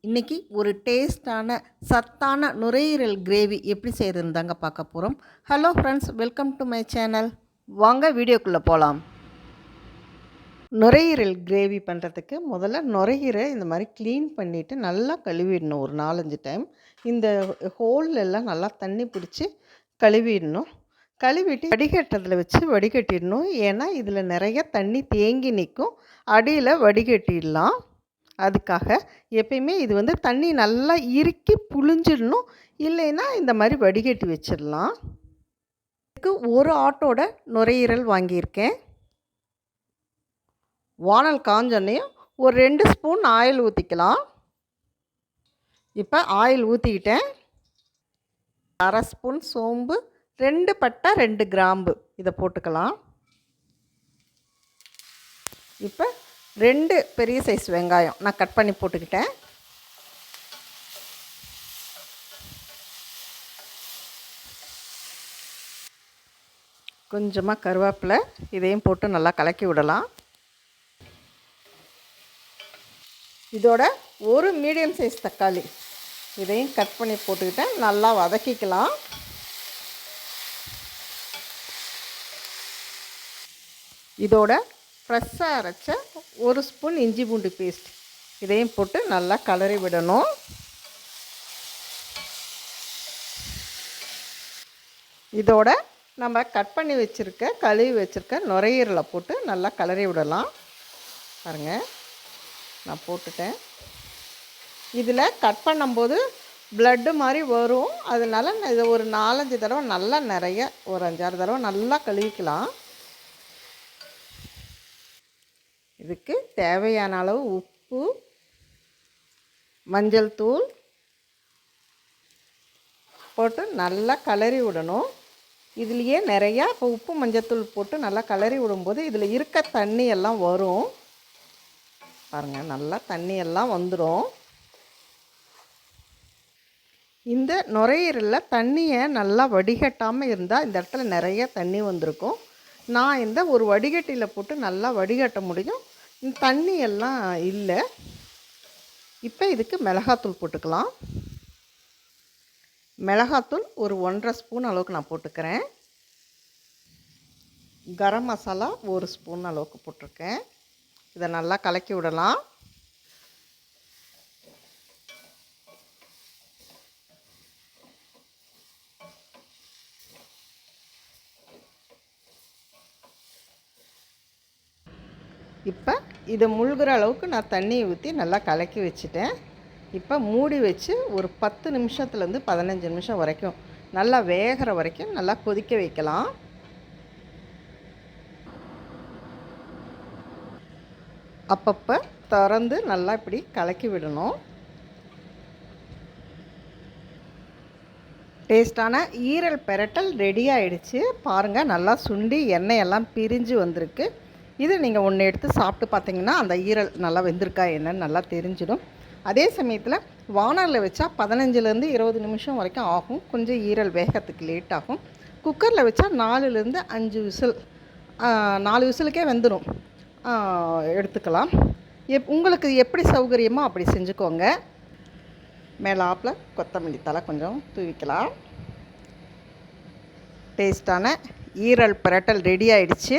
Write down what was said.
இன்றைக்கி ஒரு டேஸ்டான சத்தான நுரையீரல் கிரேவி எப்படி செய்கிறதுன்னு தாங்க பார்க்க போகிறோம். Hello friends, welcome to my channel. வாங்க வீடியோக்குள்ளே போகலாம். நுரையீரல் கிரேவி பண்ணுறதுக்கு முதல்ல நுரையீரை இந்த மாதிரி க்ளீன் பண்ணிவிட்டு நல்லா கழுவிடணும். ஒரு 4-5 டைம் இந்த ஹோல்லெல்லாம் நல்லா தண்ணி பிடிச்சி கழுவிடணும். கழுவிட்டு வடிகட்டுறதுல வச்சு வடிகட்டிடணும். ஏன்னா இதில் நிறைய தண்ணி தேங்கி நிற்கும், அடியில் வடிகட்டிடலாம். அதுக்காக எப்பயுமே இது தண்ணி நல்லா இறுக்கி புழிஞ்சிடணும். இல்லைன்னா இந்த மாதிரி வடிகட்டி வச்சிடலாம். இதுக்கு ஒரு ஆட்டோட நுரையீரல் வாங்கியிருக்கேன். வானல் காஞ்சோன்னையும் ஒரு 2 ஸ்பூன் ஆயில் ஊற்றிக்கலாம். இப்போ ஆயில் ஊற்றிக்கிட்டேன். 1/2 ஸ்பூன் சோம்பு, 2 பட்டை, 2 கிராம்பு இதை போட்டுக்கலாம். இப்போ 2 பெரிய சைஸ் வெங்காயம் நான் கட் பண்ணி போட்டுக்கிட்டேன். கொஞ்சமாக கருவேப்பிலை இதையும் போட்டு நல்லா கலக்கி விடலாம். இதோட ஒரு மீடியம் சைஸ் தக்காளி இதையும் கட் பண்ணி போட்டுக்கிட்டேன். நல்லா வதக்கிக்கலாம். இதோட ஃப்ரெஷ்ஷாக அரைச்ச 1 ஸ்பூன் இஞ்சி பூண்டு பேஸ்ட் இதையும் போட்டு நல்லா கலரி விடணும். இதோட நம்ம கட் பண்ணி வச்சுருக்க கழுவி வச்சுருக்க நுரையீரலை போட்டு நல்லா கலரி விடலாம். பாருங்கள், நான் போட்டுட்டேன். இதில் கட் பண்ணும்போது ப்ளட்டு மாதிரி வரும். அதனால இதை ஒரு 4-5 தடவை நல்லா நிறைய ஒரு 5-6 தடவை நல்லா கழுவிக்கலாம். இதுக்கு தேவையான அளவு உப்பு, மஞ்சள் தூள் போட்டு நல்லா கலரி விடணும். இதுலேயே நிறையா இப்போ உப்பு மஞ்சள் தூள் போட்டு நல்லா கலரி விடும்போது இதில் இருக்க தண்ணி எல்லாம் வரும். பாருங்கள், நல்லா தண்ணி எல்லாம் வந்துடும். இந்த நுரையீரலில் தண்ணியை நல்லா வடிகட்டாமல் இருந்தால் இந்த இடத்துல நிறைய தண்ணி வந்திருக்கும். நான் இந்த ஒரு வடிகட்டியில் போட்டு நல்லா வடிகட்ட முடியும். தண்ணி எல்லாம் இல்லை. இப்போ இதுக்கு மிளகாத்தூள் போட்டுக்கலாம். மிளகாத்தூள் ஒரு 1.5 ஸ்பூன் அளவுக்கு நான் போட்டுக்கிறேன். கரம் மசாலா 1 ஸ்பூன் அளவுக்கு போட்டிருக்கேன். இதை நல்லா கலக்கி விடலாம். இப்போ இதை முழுகிற அளவுக்கு நான் தண்ணியை ஊற்றி நல்லா கலக்கி வச்சுட்டேன். இப்போ மூடி வச்சு ஒரு 10 நிமிஷத்துலேருந்து 15 நிமிஷம் வரைக்கும் நல்லா வேகிற வரைக்கும் நல்லா கொதிக்க வைக்கலாம். அப்பப்போ திறந்து நல்லா இப்படி கலக்கி விடணும். டேஸ்டான ஈரல் பெரட்டல் ரெடி ஆகிடுச்சு. பாருங்கள், நல்லா சுண்டி எண்ணெயெல்லாம் பிரிஞ்சு வந்திருக்கு. இது நீங்கள் ஒன்று எடுத்து சாப்பிட்டு பார்த்தீங்கன்னா அந்த ஈரல் நல்லா வெந்திருக்கா என்னன்னு நல்லா தெரிஞ்சிடும். அதே சமயத்தில் வானலில் வச்சா 15லேருந்து 20 நிமிஷம் வரைக்கும் ஆகும். கொஞ்சம் ஈரல் வேகத்துக்கு லேட் ஆகும். குக்கரில் வச்சா 4-5 விசில், 4 விசிலுக்கே வெந்துடும். எடுத்துக்கலாம். உங்களுக்கு எப்படி சௌகரியமோ அப்படி செஞ்சுக்கோங்க. மேலாப்பில் கொத்தமல்லி தழை கொஞ்சம் தூவிக்கலாம். டேஸ்டான ஈரல் பிரட்டல் ரெடி ஆகிடுச்சு.